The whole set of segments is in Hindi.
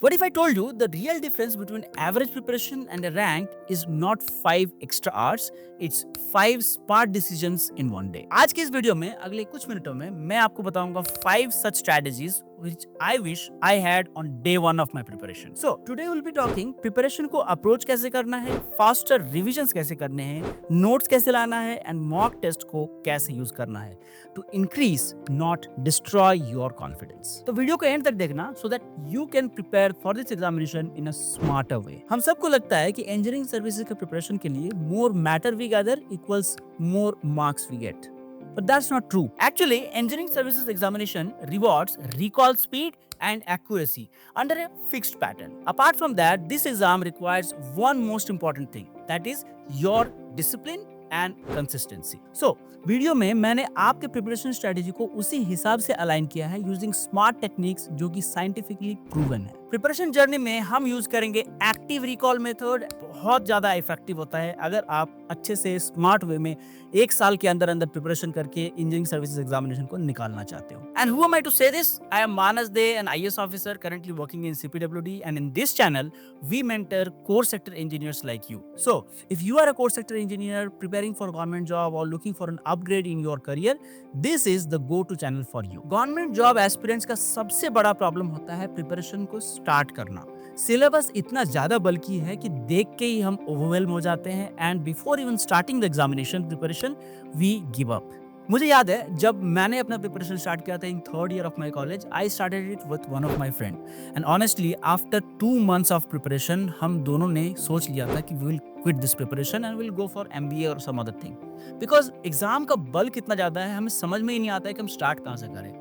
What if I told you the real difference between average preparation and a rank is not 5 extra hours, it's 5 smart decisions in one day. आज की इस वीडियो में अगले कुछ मिनटों में मैं आपको बताऊंगा 5 such strategies which I wish I had on day 1 of my preparation. So today we'll be talking preparation को approach कैसे करना है, faster revisions कैसे करने हैं, notes कैसे लाना है and mock test को कैसे use करना है to increase not destroy your confidence. तो वीडियो को एंड तक देखना so that you can prepare for this examination in a smarter way. हम सबको लगता है कि engineering services के preparation के लिए more matter we gather equals more marks we get. But that's not true. Actually, engineering services examination rewards recall speed and accuracy under a fixed pattern. Apart from that, this exam requires one most important thing, that is your discipline and consistency. So, video में मैंने आपके प्रिपरेशन स्ट्रेटेजी को उसी हिसाब से अलाइन किया है यूजिंग स्मार्ट टेक्निक्स जो कि साइंटिफिकली प्रूवन है। प्रिपरेशन जर्नी में हम यूज करेंगे एक्टिव रिकॉल मेथड, बहुत ज्यादा इफेक्टिव होता है अगर आप अच्छे से स्मार्ट वे में एक साल के अंदर अंदर प्रिपरेशन करके इंजीनियरिंग सर्विसेज एग्जामिनेशन को निकालना चाहते हो। And who am I to say this? I am Manas Dey, an IAS officer currently working in CPWD, and in this channel we mentor core sector engineers like you. So if you are a core sector engineer preparing for government job or looking for an upgrade in your career, this is the go to channel for you. Government job aspirants का सबसे बड़ा प्रॉब्लम होता है प्रिपरेशन को स्टार्ट करना। सिलेबस इतना ज्यादा बल्कि है कि देख के ही हम ओवरवेल्म हो जाते हैं and before even starting the examination preparation we give up. मुझे याद है जब मैंने अपना प्रिपरेशन स्टार्ट किया था in third year of my college, I started it with one of my friend and honestly after 2 months of preparation हम दोनों ने सोच लिया था कि we will quit this preparation and will go for MBA और some other thing, because exam का बल्क इतना ज्यादा है हमें समझ में ही नहीं आता है कि हम स्टार्ट कहाँ से करें।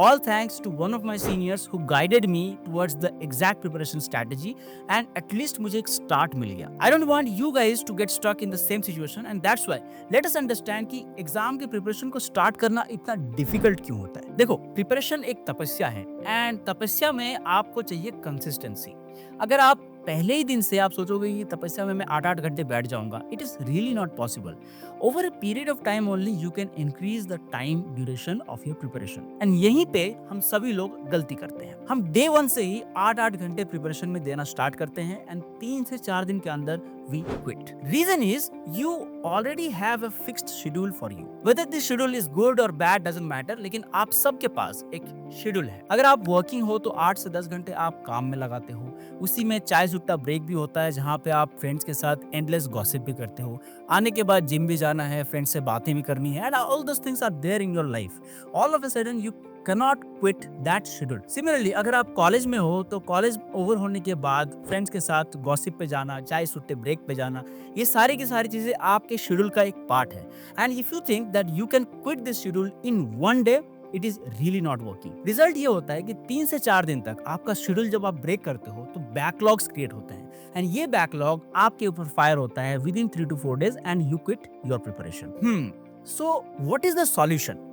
All thanks to one of my seniors who guided me towards the exact preparation strategy and at least मुझे एक start मिल गया। I don't want you guys to get stuck in the same situation and that's why let us understand कि एग्जाम के प्रिपरेशन को स्टार्ट करना इतना डिफिकल्ट क्यों होता है। देखो, प्रिपरेशन एक तपस्या है एंड तपस्या में आपको चाहिए कंसिस्टेंसी। अगर आप पहले ही दिन से आप सोचोगे कि तपस्या में मैं 8-8 घंटे बैठ जाऊंगा, it is really not possible. Over a period of time only you can increase the time duration of your preparation and यहीं पे हम सभी लोग गलती करते हैं। हम डे 1 से ही 8-8 घंटे प्रिपरेशन में देना स्टार्ट करते हैं एंड 3 से 4 दिन के अंदर we quit. Reason is you already have a fixed schedule for you. Whether this schedule is good or bad doesn't matter, लेकिन आप सबके पास एक शेड्यूल है। अगर आप वर्किंग हो तो 8 से 10 घंटे आप काम में लगाते हो, उसी में चाय सुट्टा ब्रेक भी होता है जहाँ पे आप फ्रेंड्स के साथ एंडलेस गॉसिप भी करते हो, आने के बाद जिम भी जाना है, फ्रेंड्स से बातें भी करनी है and all those things are there in your life. All of a sudden you cannot quit that schedule. Similarly, अगर आप कॉलेज में हो तो कॉलेज ओवर होने के बाद फ्रेंड्स के साथ गॉसिप पे जाना, चाय सुट्टे ब्रेक पे जाना, ये सारी की सारी चीजें आपके शेड्यूल का एक पार्ट है and if you think that you can quit this schedule in one day, it is really not working. Result ये होता है कि 3 से 4 दिन तक आपका शेड्यूल जब आप ब्रेक करते हो तो बैकलॉग्स क्रिएट होते हैं एंड ये बैकलॉग आपके ऊपर फायर होता है within 3 to 4 days and you quit your preparation. So what is the solution?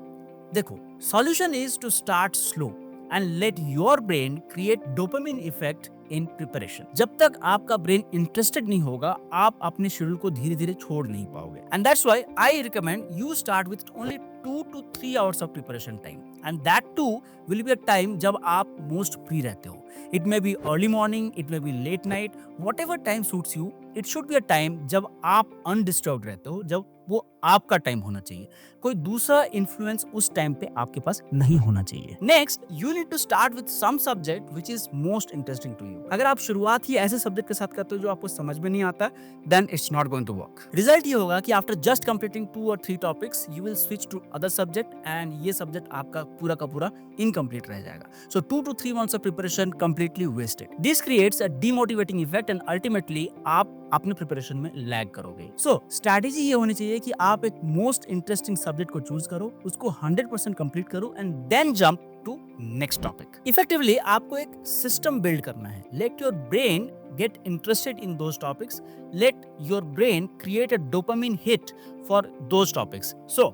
देखो, solution is to start slow and let your brain create dopamine effect in preparation. जब तक आपका ब्रेन इंटरेस्टेड नहीं होगा, आप अपने शेड्यूल को धीरे धीरे छोड़ नहीं पाओगे and that's why I recommend you start with only 2 to 3 hours of preparation time and that too will be a time जब आप मोस्ट फ्री रहते हो। It may be early morning, it may be late night, whatever time suits you, it should be a time जब आप अनडिस्टर्ब्ड रहते हो, जब वो आपका टाइम होना चाहिए, कोई दूसरा इन्फ्लुएंस उस टाइम पे आपके पास नहीं होना चाहिए। Next, you need to start with some subject which is most interesting to you. अगर आप शुरुआत ही ऐसे सब्जेक्ट के साथ करते हो जो आपको समझ में नहीं आता, then it's not going to work. Result ये होगा कि after just completing 2 or 3 topics you will switch to other subject and ये सब्जेक्ट आपका पूरा का पूरा इनकम्प्लीट रह जाएगा। So 2 to 3 months of preparation completely wasted. This creates a demotivating effect and ultimately आप अपने प्रिपरेशन में लैग करोगे। सो स्ट्रैटेजी ये होनी चाहिए कि आप एक मोस्ट इंटरेस्टिंग सब्जेक्ट को चूज करो, उसको 100% कंप्लीट करो and then jump to next topic. Effectively आपको एक सिस्टम बिल्ड करना है। Let your brain get interested in those topics, let your brain create a dopamine hit for those topics. So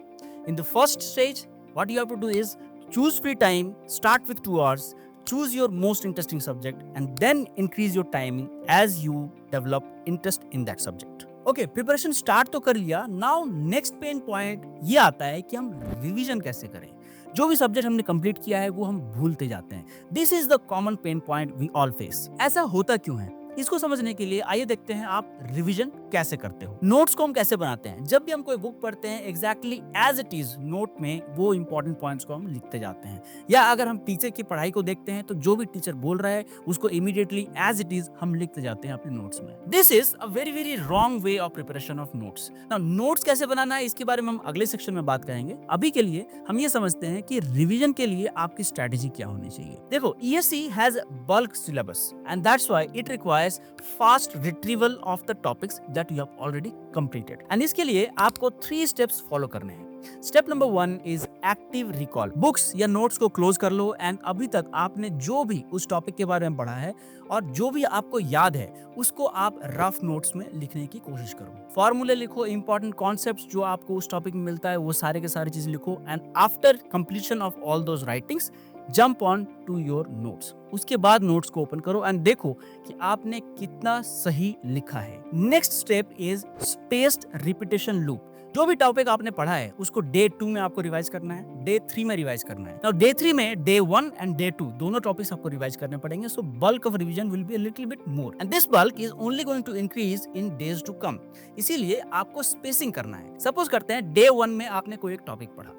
in the first stage, what you have to do is choose free time, start with 2 hours, choose your most interesting subject and then increase your timing as you develop interest in that subject. Okay, preparation start तो कर लिया। नाउ नेक्स्ट पेन पॉइंट ये आता है कि हम रिवीजन कैसे करें। जो भी सब्जेक्ट हमने कंप्लीट किया है वो हम भूलते जाते हैं। This is the common pain point we all face. ऐसा होता क्यों है? इसको समझने के लिए आइए देखते हैं आप रिवीजन कैसे करते हो। नोट्स को हम कैसे बनाते हैं? जब भी हम कोई बुक पढ़ते हैं exactly as it is note में वो इंपॉर्टेंट पॉइंट्स को हम लिखते जाते हैं। या अगर हम टीचर की पढ़ाई को देखते हैं तो जो भी टीचर बोल रहा है उसको इमीडिएटली एज इट इज हम लिखते जाते हैं अपने नोट्स में। This is a very very wrong way of preparation of notes. Now notes कैसे बनाना है इसके बारे में हम अगले सेक्शन में बात करेंगे। अभी के लिए हम ये समझते हैं कि रिवीजन के लिए आपकी स्ट्रेटेजी क्या होनी चाहिए। देखो, ESE has bulk syllabus and that's why it requires fast retrieval of the topics that you have already completed. And इसके लिए आपको 3 steps follow करने हैं। Step number 1 is active recall. Books या नोट्स को क्लोज कर लो एंड अभी तक आपने जो भी उस टॉपिक के बारे में पढ़ा है और जो भी आपको याद है उसको आप रफ नोट्स में लिखने की कोशिश करो। फॉर्मूले लिखो, इंपॉर्टेंट कॉन्सेप्ट्स जो आपको उस टॉपिक में मिलता है वो सारे के सारे चीज लिखो and after completion of all those writings jump on to your notes. उसके बाद नोट्स को ओपन करो एंड देखो कि आपने कितना सही लिखा है। Next step is spaced repetition loop. जो भी टॉपिक आपने पढ़ा है उसको डे 2 में आपको रिवाइज करना है, डे 3 में रिवाइज करना है। नाउ डे 3 में डे 1 एंड डे 2 दोनों टॉपिक्स आपको रिवाइज करने पड़ेंगे। So bulk of revision will be a little bit more and this bulk is only going to increase in days to come. इसीलिए आपको स्पेसिंग करना है। सपोज करते हैं डे 1 में आपने कोई एक टॉपिक पढ़ा,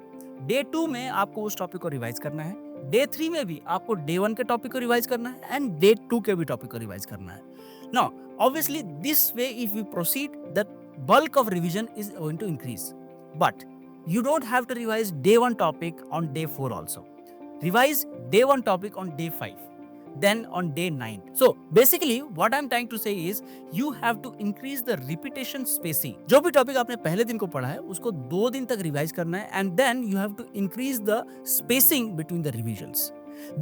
डे 2 में आपको उस टॉपिक को रिवाइज करना है, डे 3 में भी आपको डे 1 के टॉपिक को रिवाइज करना है एंड डे 2 के भी टॉपिक को रिवाइज करना है। Now obviously this way if we proceed the bulk of revision is going to increase, but you don't have to revise day 1 topic on day 4 also. Revise day 1 topic on day 5, then on day 9. So basically what I'm trying to say is you have to increase the repetition spacing. जो भी टॉपिक आपने पहले दिन को पढ़ा है उसको 2 दिन तक रिवाइज करना है and then you have to increase the spacing between the revisions.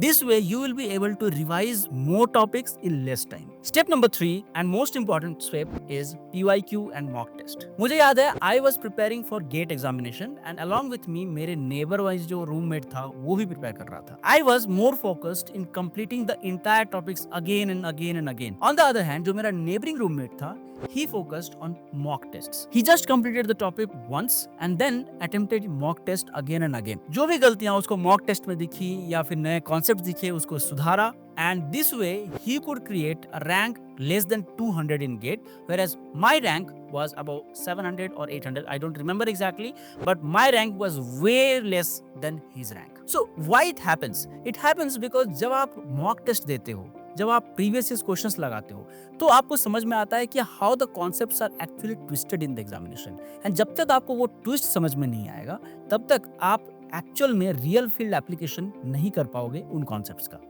This way you will be able to revise more topics in less time. Step number 3 and most important step is PYQ and mock test. मुझे याद है I was preparing for GATE examination and along with me मेरे neighbor wise जो roommate था वो भी prepare कर रहा था. I was more focused in completing the entire topics again and again and again. On the other hand जो मेरा neighboring roommate था he focused on mock tests. He just completed the topic once and then attempted mock test again and again. जो भी गलतियां उसको mock test में दिखी या फिर नए concepts दिखे उसको सुधारा and this way he could create a rank less than 200 in GATE, whereas my rank was about 700 or 800. I don't remember exactly, but my rank was way less than his rank. So why it happens? It happens because जब आप mock test देते हो, जब आप प्रीवियस ईयर क्वेश्चंस लगाते हो तो आपको समझ में आता है कि how the concepts are actually twisted in the examination and जब तक आपको वो ट्विस्ट समझ में नहीं आएगा तब तक आप एक्चुअल में रियल फील्ड एप्लीकेशन नहीं कर पाओगे उन कॉन्सेप्ट्स का।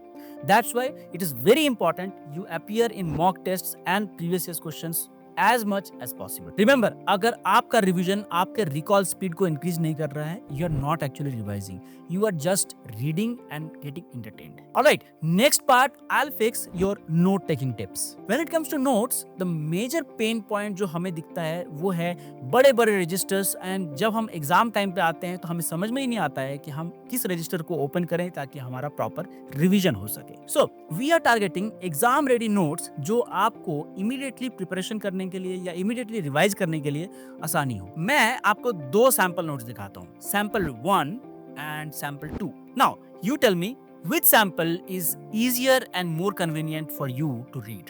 That's why it is very important you appear in mock tests and previous year's questions as much as possible. Remember, अगर आपका रिवीजन आपके रिकॉल स्पीड को इंक्रीज नहीं कर रहा है, you are not actually revising. You are just reading and getting entertained. Alright, next part, I'll fix your note taking tips. When it comes to notes, the major pain point जो हमें दिखता है वो है बड़े बड़े रजिस्टर्स एंड जब हम एग्जाम टाइम पे आते हैं तो हमें समझ में ही नहीं आता है कि हम किस रजिस्टर को ओपन करें ताकि हमारा प्रॉपर रिवीजन हो सके। So we are targeting exam ready notes जो आपको इमीडिएटली प्रिपरेशन करने के लिए या इमीडिएटली रिवाइज करने के लिए आसानी हो। मैं आपको 2 सैंपल नोट्स दिखाता हूँ, sample 1 and sample 2. Now, you tell me which sample is easier and more convenient for you to read.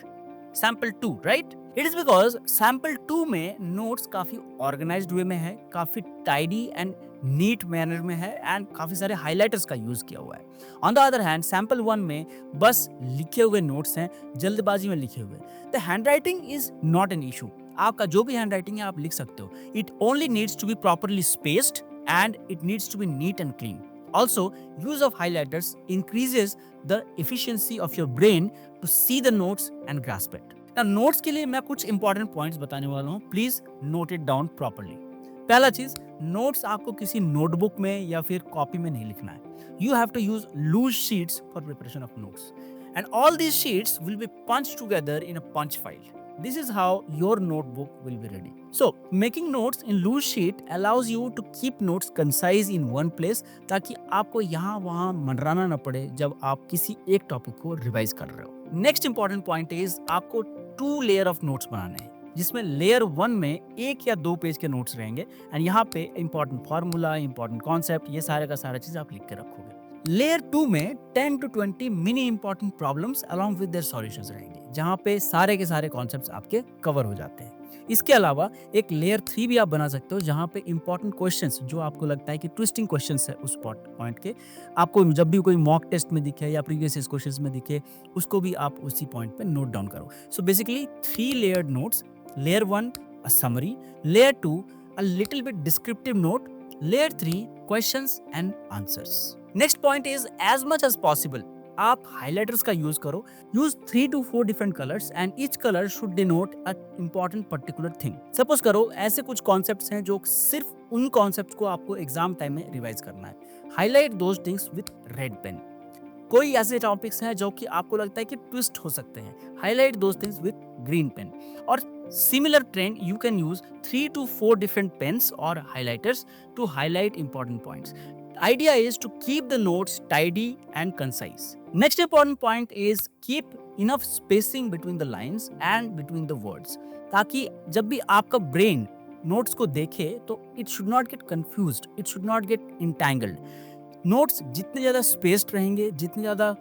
Sample 2, right? It is because sample 2 में notes काफी organized way में है, काफी tidy and neat manner में है and काफी सारे highlighters का use किया हुआ है। On the other hand, sample 1 में बस लिखे हुए notes हैं, जल्दबाजी में लिखे हुए। The handwriting is not an issue. आपका जो भी handwriting है आप लिख सकते हो। It only needs to be properly spaced and it needs to be neat and clean. Also, use of highlighters increases the efficiency of your brain to see the notes and grasp it. Now, notes के लिए मैं कुछ important points बताने वाला हूँ. Please note it down properly. पहला चीज, notes आपको किसी notebook में या फिर copy में नहीं लिखना है. You have to use loose sheets for preparation of notes. And all these sheets will be punched together in a punch file. This is how your notebook will be ready. So, making notes in loose sheet allows you to keep notes concise in one place ताकि आपको यहाँ वहाँ मंडराना न पड़े जब आप किसी एक टॉपिक को रिवाइज कर रहे हो। Next important point is आपको 2 layer of notes बनाने हैं। जिसमें लेयर 1 में 1 या 2 पेज के नोट्स रहेंगे एंड यहाँ पे इंपॉर्टेंट फार्मूला, इंपॉर्टेंट कॉन्सेप्ट, ये सारे का सारा चीज आप लिख के रखोगे। लेयर 2 में 10 to 20 mini important problems along with their solutions रहेंगे, जहाँ पे सारे के सारे कॉन्सेप्ट्स आपके कवर हो जाते हैं। इसके अलावा एक लेयर 3 भी आप बना सकते हो, जहाँ पे इंपॉर्टेंट क्वेश्चंस जो आपको लगता है कि ट्विस्टिंग क्वेश्चंस है उस पॉइंट के, आपको जब भी कोई मॉक टेस्ट में दिखे या प्रीवियस क्वेश्चंस में दिखे, उसको भी आप उसी पॉइंट पे नोट डाउन करो। So basically 3 layered notes, layer 1 a summary, layer 2 a little bit descriptive note, layer 3 questions and answers. Next point is as much as possible आप highlighters का यूज करो। Use 3 to 4 different colors and each color should denote a important particular thing. Suppose करो ऐसे कुछ concepts हैं जो सिर्फ उन concepts को आपको exam time में revise करना है। Highlight those things with red pen. कोई ऐसे टॉपिक्स हैं जो कि आपको लगता है कि ट्विस्ट हो सकते हैं, highlight those things with green pen. और similar trend you can use 3 to 4 different pens और highlighters to highlight important points. Idea is to keep the notes tidy and concise. Next important point is keep enough spacing between the lines and between the words, ताकि जब भी आपका ब्रेन नोट्स को देखे तो it should not get confused, it should not get entangled. Notes जितने ज़्यादा स्पेस्ड रहेंगे, जितने ज़्यादा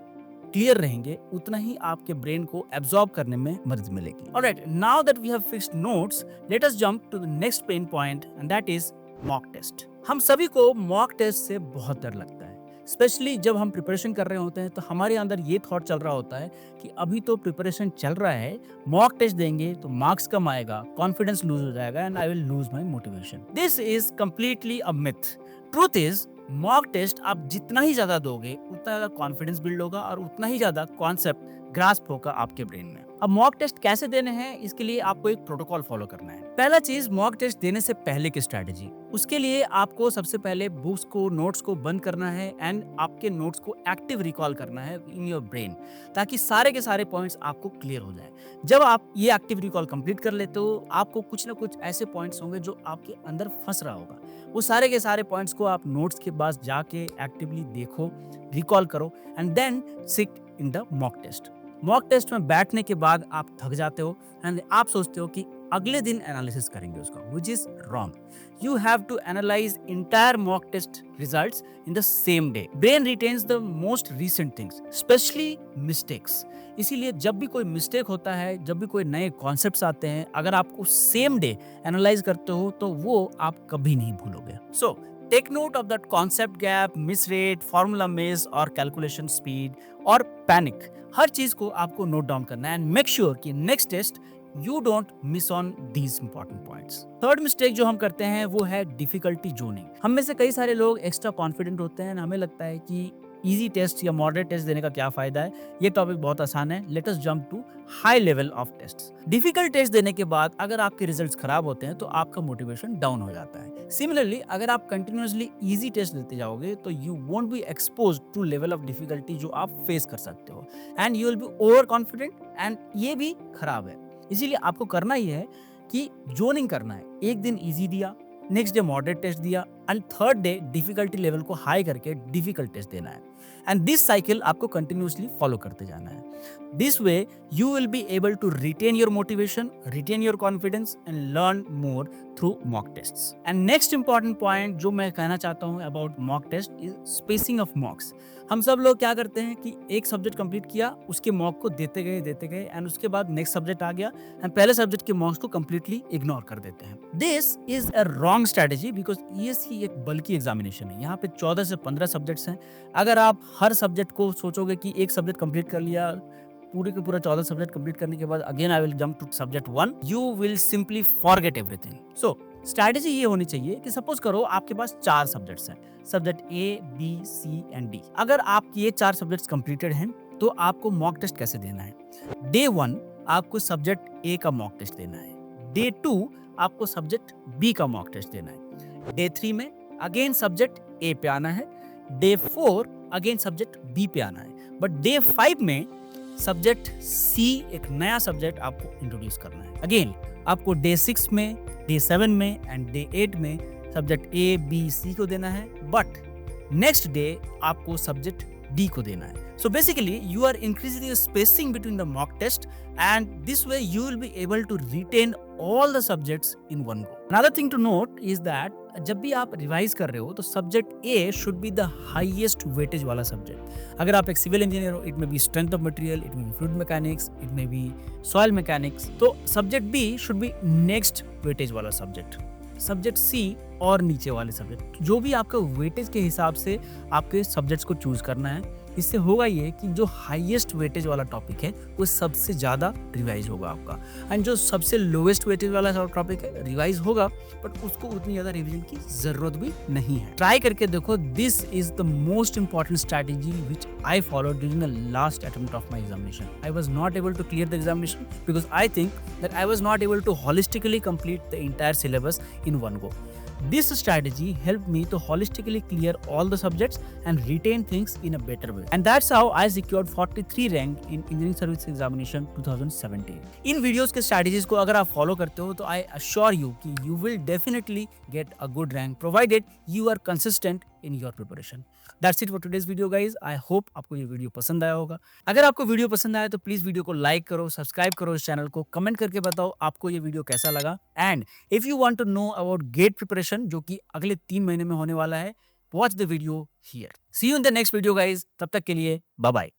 क्लियर रहेंगे, उतना ही आपके ब्रेन को एब्जॉर्ब करने में मदद मिलेगी। Alright, now that we have fixed notes, let us jump to the next pain point and that is mock test. हम सभी को मॉक टेस्ट से बहुत डर लगता है, स्पेशली जब हम प्रिपरेशन कर रहे होते हैं तो हमारे अंदर ये थॉट चल रहा होता है कि अभी तो प्रिपरेशन चल रहा है, मॉक टेस्ट देंगे तो मार्क्स कम आएगा, कॉन्फिडेंस लूज हो जाएगा and I will lose my motivation. This is completely a myth. Truth is mock test आप जितना ही ज्यादा दोगे उतना ज्यादा कॉन्फिडेंस बिल्ड होगा और उतना ही ज्यादा कॉन्सेप्ट ग्रास्प होगा आपके ब्रेन में। अब मॉक टेस्ट कैसे देने हैं, इसके लिए आपको एक प्रोटोकॉल फॉलो करना है। पहला चीज, मॉक टेस्ट देने से पहले की स्ट्रेटेजी। उसके लिए आपको सबसे पहले बुक्स को, नोट्स को बंद करना है एंड आपके नोट्स को एक्टिव रिकॉल करना है इन योर ब्रेन, ताकि सारे के सारे पॉइंट्स आपको क्लियर हो जाए। जब आप ये एक्टिव रिकॉल कंप्लीट कर लेते हो, आपको कुछ ना कुछ ऐसे पॉइंट्स होंगे जो आपके अंदर फंस रहा होगा। वो सारे के सारे पॉइंट्स को आप नोट्स के पास जाके एक्टिवली देखो, रिकॉल करो and then sit in the mock test. Mock test में बैठने के बाद आप थक जाते हो एंड आप सोचते हो कि अगले दिन एनालिसिस करेंगे उसका, which is wrong. You have to analyze entire mock test results in the same day. Brain retains the most recent things, especially mistakes. इसीलिए जब भी कोई मिस्टेक होता है, जब भी कोई नए कॉन्सेप्ट्स आते हैं, अगर आप उस सेम डे एनालाइज करते हो तो वो आप कभी नहीं भूलोगे। So take note of that concept gap, misread, formula miss और calculation speed और panic. हर चीज को आपको नोट डाउन करना है एंड मेक श्योर कि next test you don't miss on these important points. Third mistake जो हम करते हैं वो है डिफिकल्टी जोनिंग। हम में से कई सारे लोग एक्स्ट्रा कॉन्फिडेंट होते हैं, हमें लगता है कि इजी टेस्ट या मॉडरेट टेस्ट देने का क्या फायदा है, ये टॉपिक बहुत आसान है, let us jump to high level of tests. Difficult test देने के बाद अगर आपके रिजल्ट्स खराब होते हैं तो आपका मोटिवेशन डाउन हो जाता है। सिमिलरली अगर आप कंटिन्यूअसली इजी टेस्ट देते जाओगे तो you won't be exposed to level of difficulty जो आप फेस कर सकते हो and you will be over confident and ये भी खराब है। इसीलिए आपको करना ही है कि जोनिंग करना है। एक दिन इजी दिया, नेक्स्ट डे मॉडरेट टेस्ट दिया and third day difficulty level को हाई करके डिफिकल्ट टेस्ट देना है एंड दिस साइकिल आपको कंटिन्यूअसली फॉलो करते जाना है। This way you will be able to retain your motivation, retain your confidence and learn more through mock tests. And next important point जो मैं कहना चाहता हूँ about mock test is spacing of mocks. हम सब लोग क्या करते हैं कि एक सब्जेक्ट कंप्लीट किया, उसके मॉक को देते गए एंड उसके बाद नेक्स्ट सब्जेक्ट आ गया एंड पहले सब्जेक्ट के मॉक्स को कंप्लीटली इग्नोर कर देते हैं। This is a wrong strategy because ESC एक बल्कि एग्जामिनेशन है। यहाँ पे 14 से 15 सब्जेक्ट्स हैं। अगर आप हर सब्जेक्ट को सोचोगे कि एक सब्जेक्ट कंप्लीट कर लिया, पूरे के पूरा 14 सब्जेक्ट कंप्लीट करने के बाद again I will jump to subject 1, you will simply forget everything. So strategy ये होनी चाहिए कि सपोज करो आपके पास 4 सब्जेक्ट्स हैं, subject A, B, C and D. अगर आपके ये 4 सब्जेक्ट्स कंप्लीटेड हैं तो आपको मॉक टेस्ट कैसे देना है? डे 1 आपको सब्जेक्ट ए का मॉक टेस्ट देना है, डे 2 आपको सब्जेक्ट बी का मॉक टेस्ट देना है, डे 3 में अगेन सब्जेक्ट ए पे आना है, डे 4 अगेन सब्जेक्ट बी पे आना है, बट डे 5 में सब्जेक्ट सी एक नया सब्जेक्ट आपको इंट्रोड्यूस करना है। अगेन आपको डे 6 में, डे 7 में एंड डे 8 में सब्जेक्ट ए, बी, सी को देना है, बट नेक्स्ट डे आपको सब्जेक्ट डी को देना है. So basically you are increasing the spacing between the mock test and this way you will be able to retain all the subjects in one go. Another thing to note is that जब भी आप रिवाइज कर रहे हो तो subject A should be the highest weightage वाला सब्जेक्ट. अगर आप एक सिविल इंजीनियर हो, it may be strength of material, it may be fluid mechanics, it may be soil mechanics, तो subject B should be next weightage वाला सब्जेक्ट. सब्जेक्ट सी और नीचे वाले सब्जेक्ट, जो भी आपका वेटेज के हिसाब से आपके सब्जेक्ट्स को चूज करना है. इससे होगा ये कि जो हाईएस्ट वेटेज वाला टॉपिक है वो सबसे ज़्यादा रिवाइज होगा आपका, एंड जो सबसे लोएस्ट वेटेज वाला टॉपिक है रिवाइज होगा बट उसको उतनी ज़्यादा रिवीजन की ज़रूरत भी नहीं है. ट्राई करके देखो. This is the most important strategy which I follow during the last attempt of my examination. I was not able to clear the examination because I think that I was not able to holistically complete the entire syllabus in one go. This strategy helped me to holistically clear all the subjects and retain things in a better way. And that's how I secured 43 rank in Engineering Service Examination 2017. In videos के strategies को अगर आप follow करते हो तो I assure you कि you will definitely get a good rank provided you are consistent in your preparation. That's it for today's video guys. I hope आपको ये वीडियो पसंद आया होगा. अगर आपको वीडियो पसंद आया तो प्लीज वीडियो को लाइक करो, सब्सक्राइब करो इस चैनल को, कमेंट करके बताओ आपको ये वीडियो कैसा लगा. And if you want to know about GATE preparation जो कि अगले 3 महीने में होने वाला है, watch the video here. See you in the next video guys. तब तक के लिए बाय बाय.